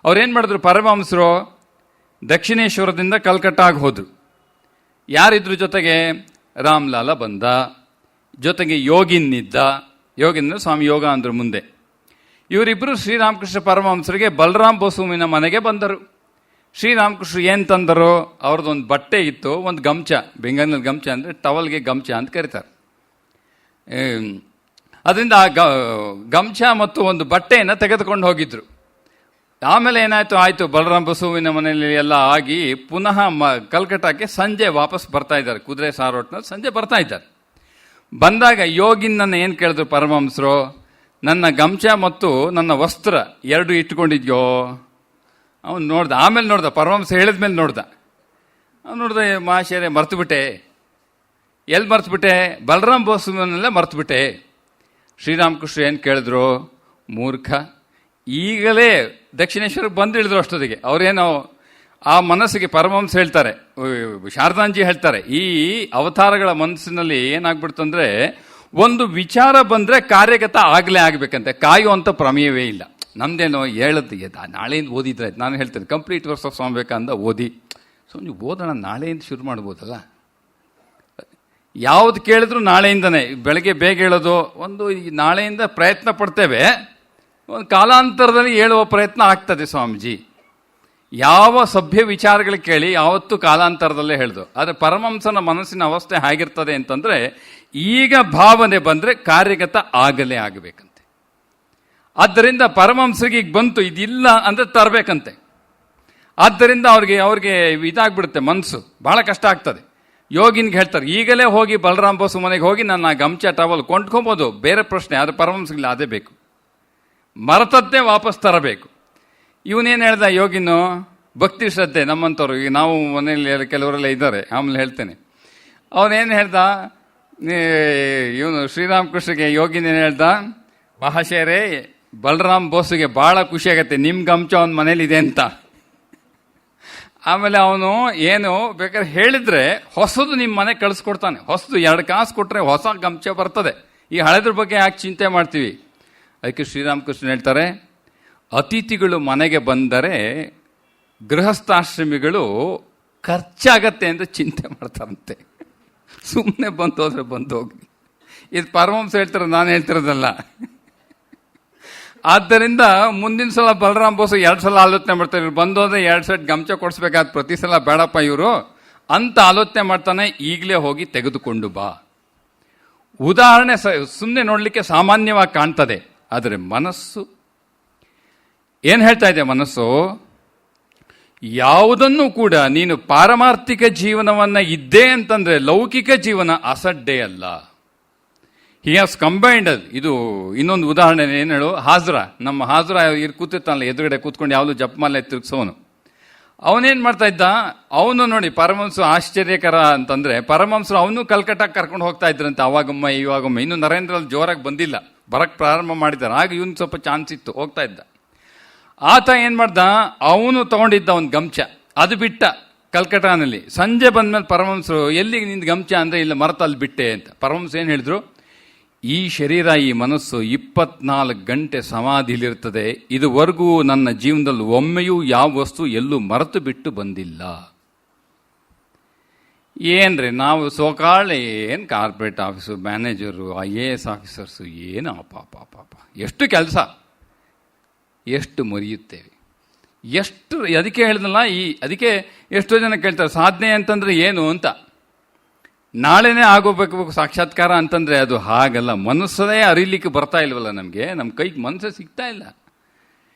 ಅವ್ರೇನು ಮಾಡಿದ್ರು ಪರಮಹಂಸರು? ದಕ್ಷಿಣೇಶ್ವರದಿಂದ ಕಲ್ಕಟ್ಟಾಗಿ ಹೋದರು. ಯಾರಿದ್ರ ಜೊತೆಗೆ? ರಾಮ್ಲಾಲ ಬಂದ, ಜೊತೆಗೆ ಯೋಗಿನ್ನಿದ್ದ. ಯೋಗಿನ್ ಸ್ವಾಮಿ ಯೋಗ ಅಂದರು ಮುಂದೆ. ಇವರಿಬ್ಬರು ಶ್ರೀರಾಮಕೃಷ್ಣ ಪರಮಹಂಸರಿಗೆ ಬಲರಾಮ್ ಬಸುವಿನ ಮನೆಗೆ ಬಂದರು. ಶ್ರೀರಾಮಕೃಷ್ಣ ಏನು ತಂದರು? ಅವ್ರದ್ದೊಂದು ಬಟ್ಟೆ ಇತ್ತು, ಒಂದು ಗಮಚ. ಬೆಂಗಾಲಿನಲ್ಲಿ ಗಮಚ ಅಂದರೆ ಟವಲ್ಗೆ ಗಮಚ ಅಂತ ಕರೀತಾರೆ. ಅದರಿಂದ ಆ ಗಮಚ ಮತ್ತು ಒಂದು ಬಟ್ಟೆಯನ್ನು ತೆಗೆದುಕೊಂಡು ಹೋಗಿದ್ರು. ಆಮೇಲೆ ಏನಾಯಿತು? ಆಯಿತು, ಬಲರಾಮ್ ಬಸುವಿನ ಮನೆಯಲ್ಲಿ ಎಲ್ಲ ಆಗಿ ಪುನಃ ಕಲ್ಕಟ್ಟಾಕ್ಕೆ ಸಂಜೆ ವಾಪಸ್ ಬರ್ತಾ ಇದ್ದಾರೆ. ಕುದುರೆ ಸಾರೋಟ್ನಲ್ಲಿ ಸಂಜೆ ಬರ್ತಾ ಇದ್ದಾರೆ. ಬಂದಾಗ ಯೋಗಿನನ್ನು ಏನು ಕೇಳಿದ್ರು ಪರಮಹಂಸರು? ನನ್ನ ಗಮಚ ಮತ್ತು ನನ್ನ ವಸ್ತ್ರ ಎರಡು ಇಟ್ಕೊಂಡಿದ್ಯೋ? ಅವನು ನೋಡ್ದ. ಆಮೇಲೆ ನೋಡ್ದ, ಪರಮಹಂಸ ಹೇಳಿದ್ಮೇಲೆ ನೋಡ್ದ. ಅವ್ನು ನೋಡ್ದೆ, ಮಹಾಶಯರೇ ಮರ್ತುಬಿಟ್ಟೆ. ಎಲ್ಲಿ ಮರ್ತುಬಿಟ್ಟೆ? ಬಲರಾಮ್ ಬಸುವಿನಲ್ಲೇ ಮರ್ತುಬಿಟ್ಟೆ. ಶ್ರೀರಾಮಕೃಷ್ಣ ಏನು ಕೇಳಿದ್ರು? ಮೂರ್ಖ, ಈಗಲೇ ದಕ್ಷಿಣೇಶ್ವರಕ್ಕೆ ಬಂದು ಇಳಿದ್ರು. ಅಷ್ಟೊತ್ತಿಗೆ ಅವ್ರೇನೋ ಆ ಮನಸ್ಸಿಗೆ ಪರಮಹಂಸ ಹೇಳ್ತಾರೆ, ಶಾರದಾಂಜಿ ಹೇಳ್ತಾರೆ, ಈ ಅವತಾರಗಳ ಮನಸ್ಸಿನಲ್ಲಿ ಏನಾಗ್ಬಿಡ್ತಂದ್ರೆ ಒಂದು ವಿಚಾರ ಬಂದರೆ ಕಾರ್ಯಗತ ಆಗಲೇ ಆಗಬೇಕಂತೆ, ಕಾಯುವಂಥ ಪ್ರಮೇಯವೇ ಇಲ್ಲ. ನಮ್ದೇನೋ ಹೇಳದ್ದು ನಾಳೆಯಿಂದ ಓದಿದ್ರೆ, ನಾನು ಹೇಳ್ತೇನೆ complete works of Swami Vivekananda ಓದಿ. ಸೊ ನೀವು ಓದೋಣ, ನಾಳೆಯಿಂದ ಶುರು ಮಾಡ್ಬೋದಲ್ಲ. ಯಾವುದು ಕೇಳಿದ್ರು ನಾಳೆಯಿಂದನೇ. ಬೆಳಗ್ಗೆ ಬೇಗ ಹೇಳೋದು ಒಂದು, ನಾಳೆಯಿಂದ ಪ್ರಯತ್ನ ಪಡ್ತೇವೆ, ಒಂದು ಕಾಲಾಂತರದಲ್ಲಿ ಹೇಳುವ ಪ್ರಯತ್ನ ಆಗ್ತದೆ ಸ್ವಾಮೀಜಿ. ಯಾವ ಸಭ್ಯ ವಿಚಾರಗಳು ಕೇಳಿ ಯಾವತ್ತೂ ಕಾಲಾಂತರದಲ್ಲೇ ಹೇಳ್ದು. ಆದರೆ ಪರಮಹಂಸನ ಮನಸ್ಸಿನ ಅವಸ್ಥೆ ಹೇಗಿರ್ತದೆ ಅಂತಂದರೆ, ಈಗ ಭಾವನೆ ಬಂದರೆ ಕಾರ್ಯಗತ ಆಗಲೇ ಆಗಬೇಕಂತೆ. ಆದ್ದರಿಂದ ಪರಮಹಂಸರಿಗೆ ಈಗ ಬಂತು, ಇದಿಲ್ಲ ಅಂದರೆ ತರಬೇಕಂತೆ. ಆದ್ದರಿಂದ ಅವ್ರಿಗೆ ಇದಾಗ್ಬಿಡುತ್ತೆ, ಮನಸ್ಸು ಭಾಳ ಕಷ್ಟ ಆಗ್ತದೆ. ಯೋಗಿನ್ಗೆ ಹೇಳ್ತಾರೆ, ಈಗಲೇ ಹೋಗಿ ಬಲರಾಮ್ ಬಸು ಮನೆಗೆ ಹೋಗಿ ನನ್ನ ಗಮಚ ಟವಲ್ ಕೊಂಡ್ಕೊಬೋದು, ಬೇರೆ ಪ್ರಶ್ನೆ. ಆದರೆ ಪರಮಹಂಸಗಿಲ್ಲ, ಅದೇ ಬೇಕು, ಮರೆತದ್ದೇ ವಾಪಸ್ ತರಬೇಕು. ಇವನೇನು ಹೇಳ್ದ ಯೋಗಿನು? ಭಕ್ತಿ ಶ್ರದ್ಧೆ ನಮ್ಮಂಥವ್ರು, ಈಗ ನಾವು ಮನೆಯಲ್ಲಿ ಕೆಲವರೆಲ್ಲ ಇದ್ದಾರೆ, ಆಮೇಲೆ ಹೇಳ್ತೇನೆ. ಅವನೇನು ಹೇಳ್ದ? ಇವನು ಶ್ರೀರಾಮಕೃಷ್ಣಗೆ ಯೋಗಿನೇನು ಹೇಳ್ದ? ಮಹಾಶಯರೇ, ಬಲರಾಮ್ ಬೋಸುಗೆ ಭಾಳ ಖುಷಿ ಆಗತ್ತೆ ನಿಮ್ಮ ಗಮಚ ಅವನ ಮನೇಲಿದೆ ಅಂತ. ಆಮೇಲೆ ಅವನು ಏನು ಬೇಕಾದ್ರೆ ಹೇಳಿದ್ರೆ ಹೊಸದು ನಿಮ್ಮ ಮನೆಗೆ ಕಳಿಸ್ಕೊಡ್ತಾನೆ. ಹೊಸದು 2 ಕಾಸು ಕೊಟ್ಟರೆ ಹೊಸ ಗಮಚ ಬರ್ತದೆ. ಈ ಹಳೆದ್ರ ಬಗ್ಗೆ ಯಾಕೆ ಚಿಂತೆ ಮಾಡ್ತೀವಿ? ಅದಕ್ಕೆ ಶ್ರೀರಾಮಕೃಷ್ಣ ಹೇಳ್ತಾರೆ, ಅತಿಥಿಗಳು ಮನೆಗೆ ಬಂದರೆ ಗೃಹಸ್ಥಾಶ್ರಮಿಗಳು ಖರ್ಚಾಗತ್ತೆ ಅಂತ ಚಿಂತೆ ಮಾಡ್ತಾರಂತೆ. ಸುಮ್ಮನೆ ಬಂದು ಹೋದ್ರೆ ಬಂದು ಹೋಗಿ. ಇದು ಪರಮಹಂಸ ಹೇಳ್ತಾರೆ, ನಾನು ಹೇಳ್ತಿರೋದಲ್ಲ. ಆದ್ದರಿಂದ ಮುಂದಿನ ಸಲ ಬಲರಾಮ್ ಬೋಸು 2 ಸಲ ಆಲೋಚನೆ ಮಾಡ್ತಾರೆ. ಇವ್ರು ಬಂದೋದ್ರೆ 2 ಸೆಟ್ ಗಮಚ ಕೊಡಿಸ್ಬೇಕಾದ, ಪ್ರತಿ ಸಲ ಬೇಡಪ್ಪ ಇವರು ಅಂತ ಆಲೋಚನೆ ಮಾಡ್ತಾನೆ. ಈಗಲೇ ಹೋಗಿ ತೆಗೆದುಕೊಂಡು ಬಾ. ಉದಾಹರಣೆ ಸುಮ್ಮನೆ ನೋಡಲಿಕ್ಕೆ ಸಾಮಾನ್ಯವಾಗಿ ಕಾಣ್ತದೆ, ಆದರೆ ಮನಸ್ಸು ಏನು ಹೇಳ್ತಾ ಇದೆ? ಮನಸ್ಸು ಯಾವುದನ್ನು ಕೂಡ ನೀನು ಪಾರಮಾರ್ಥಿಕ ಜೀವನವನ್ನು ಇದ್ದೇ ಅಂತಂದ್ರೆ ಲೌಕಿಕ ಜೀವನ ಅಸಡ್ಡೆ ಅಲ್ಲ. He has combined. ಇದು ಇನ್ನೊಂದು ಉದಾಹರಣೆ ಏನು ಹೇಳು? ಹಾಜ್ರ, ನಮ್ಮ ಹಾಜ್ರ ಕೂತಿರ್ತಾನಲ್ಲ ಎದುರುಗಡೆ ಕೂತ್ಕೊಂಡು ಯಾವುದು ಜಪಮಾಲೆ ತಿರುಗಿಸೋನು. ಅವನೇನು ಮಾಡ್ತಾ ಇದ್ದ? ಅವನು ನೋಡಿ ಪರಮಹಂಸ ಆಶ್ಚರ್ಯಕರ ಅಂತಂದ್ರೆ, ಪರಮಹಂಸರು ಅವನು ಕಲ್ಕಟ್ಟಾಗೆ ಕರ್ಕೊಂಡು ಹೋಗ್ತಾ ಇದ್ರಂತೆ ಅವಾಗೊಮ್ಮೆ ಇವಾಗೊಮ್ಮೆ. ಇನ್ನು ನರೇಂದ್ರಲ್ಲಿ ಜೋರಾಗಿ ಬಂದಿಲ್ಲ, ಬರಕ್ಕೆ ಪ್ರಾರಂಭ ಮಾಡಿದ್ದಾರೆ. ಆಗ ಇವನು ಸ್ವಲ್ಪ ಚಾನ್ಸ್ ಇತ್ತು, ಹೋಗ್ತಾ ಇದ್ದ. ಆತ ಏನು ಮಾಡ್ದ? ಅವನು ತಗೊಂಡಿದ್ದ ಒಂದು ಗಮಚ, ಅದು ಬಿಟ್ಟ ಕಲ್ಕಟ್ಟಾನಲ್ಲಿ. ಸಂಜೆ ಬಂದ್ಮೇಲೆ ಪರಮಹಂಸರು, ಎಲ್ಲಿಗೆ ನಿಂದು ಗಮಚ ಅಂದರೆ, ಇಲ್ಲ ಮರತಲ್ಲಿ ಬಿಟ್ಟೆ ಅಂತ. ಪರಮಹಂಸ ಏನು ಹೇಳಿದ್ರು? ಈ ಶರೀರ, ಈ ಮನಸ್ಸು 24 ಗಂಟೆ ಸಮಾಧಿಲಿರ್ತದೆ. ಇದುವರೆಗೂ ನನ್ನ ಜೀವನದಲ್ಲಿ ಒಮ್ಮೆಯೂ ಯಾವ ವಸ್ತು ಎಲ್ಲೂ ಮರೆತು ಬಿಟ್ಟು ಬಂದಿಲ್ಲ. ಏನ್ರಿ ನಾವು ಸೋಕಾಳೆ ಏನು corporate office manager, IAS officers, ಏನು ಪಾಪ ಎಷ್ಟು ಕೆಲಸ, ಎಷ್ಟು ಮರೆಯುತ್ತೇವೆ, ಎಷ್ಟು. ಅದಕ್ಕೆ ಹೇಳಿದ್ನಲ್ಲ, ಅದಕ್ಕೆ ಎಷ್ಟೋ ಜನ ಕೇಳ್ತಾರೆ ಸಾಧನೆ ಅಂತಂದ್ರೆ ಏನು ಅಂತ. ನಾಳೆನೇ ಆಗೋಬೇಕು ಸಾಕ್ಷಾತ್ಕಾರ ಅಂತಂದ್ರೆ ಅದು ಹಾಗಲ್ಲ. ಮನಸ್ಸದೇ ಅರಿಲಿಕ್ಕೆ ಬರ್ತಾ ಇಲ್ವಲ್ಲ ನಮಗೆ, ನಮ್ಮ ಕೈಗೆ ಮನಸ್ಸೇ ಸಿಗ್ತಾ ಇಲ್ಲ.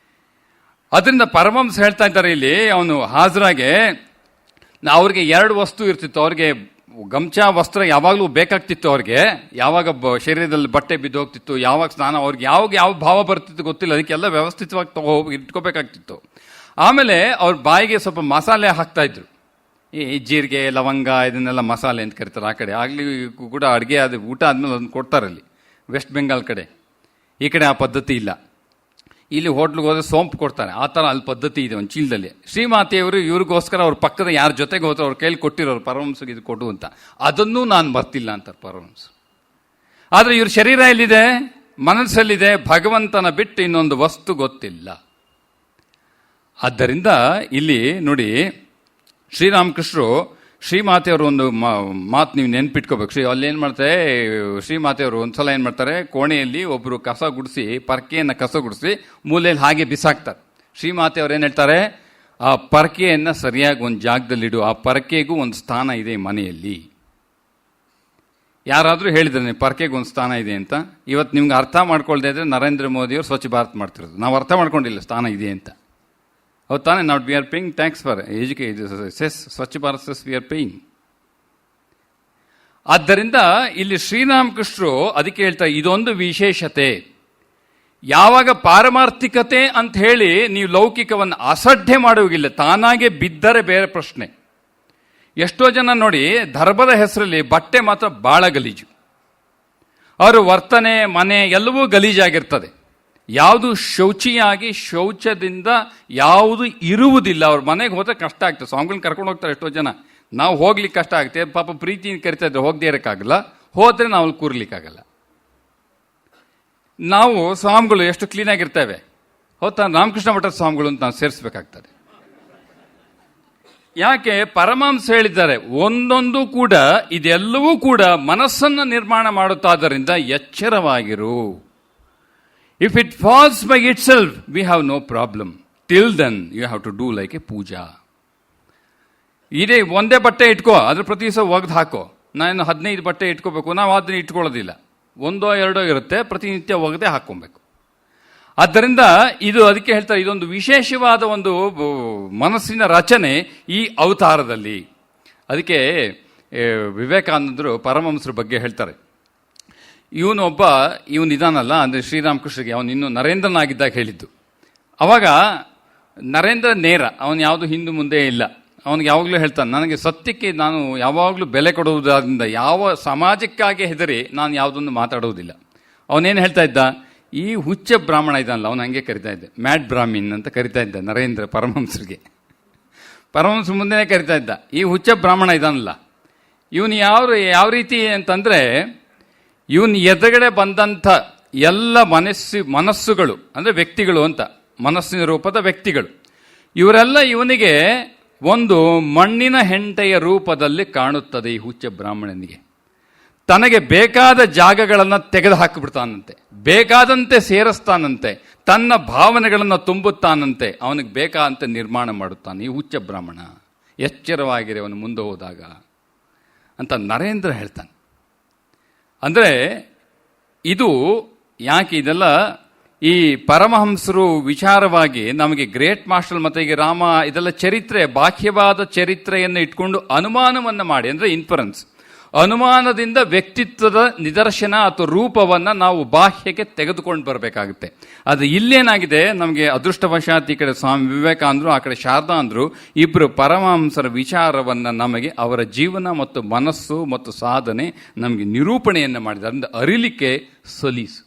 ಅದರಿಂದ ಪರಮಹಂಸ ಹೇಳ್ತಾ ಇದ್ದಾರೆ ಇಲ್ಲಿ, ಅವನು ಹಾಜರಾಗೆ ಅವ್ರಿಗೆ 2 ವಸ್ತು ಇರ್ತಿತ್ತು. ಅವ್ರಿಗೆ ಗಮಚ ವಸ್ತ್ರ ಯಾವಾಗಲೂ ಬೇಕಾಗ್ತಿತ್ತು. ಅವ್ರಿಗೆ ಯಾವಾಗ ಶರೀರದಲ್ಲಿ ಬಟ್ಟೆ ಬಿದ್ದು ಹೋಗ್ತಿತ್ತು, ಯಾವಾಗ ಸ್ನಾನ, ಅವ್ರಿಗೆ ಯಾವ ಭಾವ ಬರ್ತಿತ್ತು ಗೊತ್ತಿಲ್ಲ. ಅದಕ್ಕೆಲ್ಲ ವ್ಯವಸ್ಥಿತವಾಗಿ ಇಟ್ಕೋಬೇಕಾಗ್ತಿತ್ತು. ಆಮೇಲೆ ಅವ್ರ ಬಾಯಿಗೆ ಸ್ವಲ್ಪ ಮಸಾಲೆ ಹಾಕ್ತಾ ಇದ್ರು. ಈ ಜೀರಿಗೆ, ಲವಂಗ, ಇದನ್ನೆಲ್ಲ ಮಸಾಲೆ ಅಂತ ಕರೀತಾರೆ ಆ ಕಡೆ. ಆಗಲಿ ಕೂಡ ಅಡುಗೆ ಅದು ಊಟ ಆದಮೇಲೆ ಅದನ್ನು ಕೊಡ್ತಾರಲ್ಲಿ. ವೆಸ್ಟ್ ಬೆಂಗಾಲ್ ಕಡೆ, ಈ ಕಡೆ ಆ ಪದ್ಧತಿ ಇಲ್ಲ. ಇಲ್ಲಿ ಹೋಟ್ಲಿಗೆ ಹೋದ್ರೆ ಸೋಂಪು ಕೊಡ್ತಾರೆ, ಆ ಥರ ಅಲ್ಲಿ ಪದ್ಧತಿ ಇದೆ ಒಂದು ಚೀಲದಲ್ಲಿ. ಶ್ರೀಮಾತೆಯವರು ಇವ್ರಿಗೋಸ್ಕರ ಅವ್ರ ಪಕ್ಕದ ಯಾರ ಜೊತೆಗೆ ಹೋದ್ರೆ ಅವ್ರ ಕೈಲಿ ಕೊಟ್ಟಿರೋರು ಪರಮಹಂಸಗೆ ಇದು ಕೊಡು ಅಂತ. ಅದನ್ನೂ ನಾನು ಬರ್ತಿಲ್ಲ ಅಂತಾರೆ ಪರಮಹಂಸ. ಆದರೆ ಇವ್ರ ಶರೀರ ಎಲ್ಲಿದೆ? ಮನಸ್ಸಲ್ಲಿದೆ. ಭಗವಂತನ ಬಿಟ್ಟು ಇನ್ನೊಂದು ವಸ್ತು ಗೊತ್ತಿಲ್ಲ. ಆದ್ದರಿಂದ ಇಲ್ಲಿ ನೋಡಿ, ಶ್ರೀರಾಮಕೃಷ್ಣರು ಶ್ರೀಮಾತೆಯವರು ಒಂದು ಮಾತು ನೀವು ನೆನ್ಪಿಟ್ಕೋಬೇಕು. ಅಲ್ಲಿ ಏನು ಮಾಡ್ತಾರೆ, ಶ್ರೀಮಾತೆಯವರು ಒಂದ್ಸಲ ಏನು ಮಾಡ್ತಾರೆ, ಕೋಣೆಯಲ್ಲಿ ಒಬ್ಬರು ಕಸ ಗುಡಿಸಿ, ಪರ್ಕೆಯನ್ನು ಕಸ ಗುಡಿಸಿ ಮೂಲೆಯಲ್ಲಿ ಹಾಗೆ ಬಿಸಾಕ್ತಾರೆ. ಶ್ರೀಮಾತೆಯವ್ರು ಏನು ಹೇಳ್ತಾರೆ, ಆ ಪರ್ಕೆಯನ್ನು ಸರಿಯಾಗಿ ಒಂದು ಜಾಗದಲ್ಲಿಡು, ಆ ಪರ್ಕೆಗೂ ಒಂದು ಸ್ಥಾನ ಇದೆ ಮನೆಯಲ್ಲಿ. ಯಾರಾದರೂ ಹೇಳಿದ್ರೆ ಪರ್ಕೆಗೆ ಒಂದು ಸ್ಥಾನ ಇದೆ ಅಂತ, ಇವತ್ತು ನಿಮ್ಗೆ ಅರ್ಥ ಮಾಡ್ಕೊಳ್ದೇ ಇದ್ರೆ ನರೇಂದ್ರ ಮೋದಿಯವರು ಸ್ವಚ್ಛ ಭಾರತ್ ಮಾಡ್ತಿರೋದು. ನಾವು ಅರ್ಥ ಮಾಡ್ಕೊಂಡಿಲ್ಲ ಸ್ಥಾನ ಇದೆ ಅಂತ. ಹೌದು ತಾನೇ? ನಾವು we are paying tax for cess, Swachh Bharat cess we are paying. ಆದ್ದರಿಂದ ಇಲ್ಲಿ ಶ್ರೀರಾಮಕೃಷ್ಣರು ಅದಕ್ಕೆ ಹೇಳ್ತಾರೆ, ಇದೊಂದು ವಿಶೇಷತೆ. ಯಾವಾಗ ಪಾರಮಾರ್ಥಿಕತೆ ಅಂತ ಹೇಳಿ ನೀವು ಲೌಕಿಕವನ್ನು ಅಸಡ್ಡೆ ಮಾಡುವುದಿಲ್ಲ, ತಾನಾಗೆ ಬಿದ್ದರೆ ಬೇರೆ ಪ್ರಶ್ನೆ. ಎಷ್ಟೋ ಜನ ನೋಡಿ, ಧರ್ಮದ ಹೆಸರಲ್ಲಿ ಬಟ್ಟೆ ಮಾತ್ರ ಬಹಳ ಗಲೀಜು, ಅವರ ವರ್ತನೆ ಮನೆ ಎಲ್ಲವೂ ಗಲೀಜಾಗಿರ್ತದೆ. ಯಾವುದು ಶೌಚಿಯಾಗಿ ಶೌಚದಿಂದ ಯಾವುದು ಇರುವುದಿಲ್ಲ. ಅವ್ರ ಮನೆಗೆ ಹೋದ್ರೆ ಕಷ್ಟ ಆಗ್ತದೆ. ಸ್ವಾಮಿಗಳನ್ನ ಕರ್ಕೊಂಡು ಹೋಗ್ತಾರೆ ಎಷ್ಟೋ ಜನ, ನಾವು ಹೋಗ್ಲಿಕ್ಕೆ ಕಷ್ಟ ಆಗುತ್ತೆ. ಪಾಪ ಪ್ರೀತಿಯಿಂದ ಕರಿತಾ ಇದ್ರೆ ಹೋಗದೇ ಇರೋಕ್ಕಾಗಲ್ಲ, ಹೋದ್ರೆ ನಾವು ಅಲ್ಲಿ ಕೂರ್ಲಿಕ್ಕಾಗಲ್ಲ. ನಾವು ಸ್ವಾಮಿಗಳು ಎಷ್ಟು ಕ್ಲೀನಾಗಿರ್ತೇವೆ, ಹೌದಾ? ರಾಮಕೃಷ್ಣ ಮಠದ ಸ್ವಾಮಿಗಳು ಅಂತ ನಾವು ಸೇರಿಸ್ಬೇಕಾಗ್ತದೆ. ಯಾಕೆ? ಪರಮಹಂಸ ಹೇಳಿದ್ದಾರೆ, ಒಂದೊಂದು ಕೂಡ ಇದೆಲ್ಲವೂ ಕೂಡ ಮನಸ್ಸನ್ನು ನಿರ್ಮಾಣ ಮಾಡುತ್ತಾದ್ದರಿಂದ ಎಚ್ಚರವಾಗಿರು. If it falls by itself we have no problem. Till then you have to do like a puja. ಇದೇ ಒಂದೇ ಬಟ್ಟೆ ಇಟ್ಕೋ, ಅದ್ರ ಪ್ರತಿ ದಿವಸ ಒಗ್ದು ಹಾಕೋ. ನಾನು 15 ಬಟ್ಟೆ ಇಟ್ಕೋಬೇಕು, ನಾವು ಅದನ್ನ ಇಟ್ಕೊಳ್ಳೋದಿಲ್ಲ. ಒಂದೋ ಎರಡೋ ಇರುತ್ತೆ, ಪ್ರತಿನಿತ್ಯ ಒಗದೆ ಹಾಕೊಬೇಕು. ಆದ್ದರಿಂದ ಇದು ಅದಕ್ಕೆ ಹೇಳ್ತಾರೆ, ಇದೊಂದು ವಿಶೇಷವಾದ ಒಂದು ಮನಸ್ಸಿನ ರಚನೆ ಈ ಅವತಾರದಲ್ಲಿ. ಅದಕ್ಕೆ ವಿವೇಕಾನಂದರು ಪರಮಹಂಸರ ಬಗ್ಗೆ ಹೇಳ್ತಾರೆ, ಇವನು ಇದಾನಲ್ಲ, ಅಂದರೆ ಶ್ರೀರಾಮಕೃಷ್ಣರಿಗೆ ಅವನು ಇನ್ನೂ ನರೇಂದ್ರನಾಗಿದ್ದಾಗ ಹೇಳಿದ್ದು. ಅವಾಗ ನರೇಂದ್ರ ನೇರ, ಅವನು ಯಾವುದು ಹಿಂದೆ ಮುಂದೆ ಇಲ್ಲ. ಅವನಿಗೆ ಯಾವಾಗಲೂ ಹೇಳ್ತಾನೆ, ನನಗೆ ಸತ್ಯಕ್ಕೆ ನಾನು ಯಾವಾಗಲೂ ಬೆಲೆ ಕೊಡುವುದರಿಂದ ಯಾವ ಸಮಾಜಕ್ಕಾಗಿ ಹೆದರಿ ನಾನು ಯಾವುದನ್ನು ಮಾತಾಡುವುದಿಲ್ಲ. ಅವನೇನು ಹೇಳ್ತಾ ಇದ್ದ, ಈ ಹುಚ್ಚ ಬ್ರಾಹ್ಮಣ ಇದ್ದಾನಲ್ಲ, ಅವನು ಹಂಗೆ ಕರಿತಾ ಇದ್ದೆ, ಮ್ಯಾಡ್ ಬ್ರಾಹ್ಮಿನ್ ಅಂತ ಕರಿತಾ ಇದ್ದ ನರೇಂದ್ರ ಪರಮಹಂಸರಿಗೆ. ಪರಮಹಂಸ ಮುಂದೆನೇ ಕರಿತಾ ಇದ್ದ, ಈ ಹುಚ್ಚ ಬ್ರಾಹ್ಮಣ ಇದ್ದಾನಲ್ಲ, ಇವನು ಯಾವ ರೀತಿ ಅಂತಂದರೆ, ಇವನು ಎದುರುಗಡೆ ಬಂದಂಥ ಎಲ್ಲ ಮನಸ್ಸುಗಳು ಅಂದರೆ ವ್ಯಕ್ತಿಗಳು ಅಂತ, ಮನಸ್ಸಿನ ರೂಪದ ವ್ಯಕ್ತಿಗಳು, ಇವರೆಲ್ಲ ಇವನಿಗೆ ಒಂದು ಮಣ್ಣಿನ ಹೆಂಟೆಯ ರೂಪದಲ್ಲಿ ಕಾಣುತ್ತದೆ. ಈ ಹುಚ್ಚ ಬ್ರಾಹ್ಮಣನಿಗೆ ತನಗೆ ಬೇಕಾದ ಜಾಗಗಳನ್ನು ತೆಗೆದು ಹಾಕಿಬಿಡ್ತಾನಂತೆ, ಬೇಕಾದಂತೆ ಸೇರಿಸ್ತಾನಂತೆ, ತನ್ನ ಭಾವನೆಗಳನ್ನು ತುಂಬುತ್ತಾನಂತೆ, ಅವನಿಗೆ ಬೇಕಾದಂತೆ ನಿರ್ಮಾಣ ಮಾಡುತ್ತಾನೆ ಈ ಹುಚ್ಚ ಬ್ರಾಹ್ಮಣ. ಎಚ್ಚರವಾಗಿರಿ ಅವನು ಮುಂದೆ ಹೋದಾಗ ಅಂತ ನರೇಂದ್ರ ಹೇಳ್ತಾನೆ. ಅಂದರೆ ಇದು ಯಾಕೆ ಇದೆಲ್ಲ ಈ ಪರಮಹಂಸರು ವಿಚಾರವಾಗಿ ನಮಗೆ ಗ್ರೇಟ್ ಮಾಸ್ಟರ್ ಮತ್ತು ಈಗ ರಾಮ ಇದೆಲ್ಲ ಚರಿತ್ರೆ, ಬಾಹ್ಯವಾದ ಚರಿತ್ರೆಯನ್ನು ಇಟ್ಕೊಂಡು ಅನುಮಾನವನ್ನು ಮಾಡಿ, ಅಂದರೆ ಇನ್ಫರೆನ್ಸ್, ಅನುಮಾನದಿಂದ ವ್ಯಕ್ತಿತ್ವದ ನಿದರ್ಶನ ಅಥವಾ ರೂಪವನ್ನು ನಾವು ಬಾಹ್ಯಕ್ಕೆ ತೆಗೆದುಕೊಂಡು ಬರಬೇಕಾಗುತ್ತೆ. ಅದು ಇಲ್ಲೇನಾಗಿದೆ, ನಮಗೆ ಅದೃಷ್ಟವಶಾತ್ ಈ ಕಡೆ ಸ್ವಾಮಿ ವಿವೇಕಾನಂದರು, ಆ ಕಡೆ ಶಾರದಾ ಅಂದರು, ಇಬ್ಬರು ಪರಮಹಂಸರ ವಿಚಾರವನ್ನು ನಮಗೆ ಅವರ ಜೀವನ ಮತ್ತು ಮನಸ್ಸು ಮತ್ತು ಸಾಧನೆ ನಮಗೆ ನಿರೂಪಣೆಯನ್ನು ಮಾಡಿದ್ದಾರೆ. ಅರಿಲಿಕ್ಕೆ ಸಲೀಸು.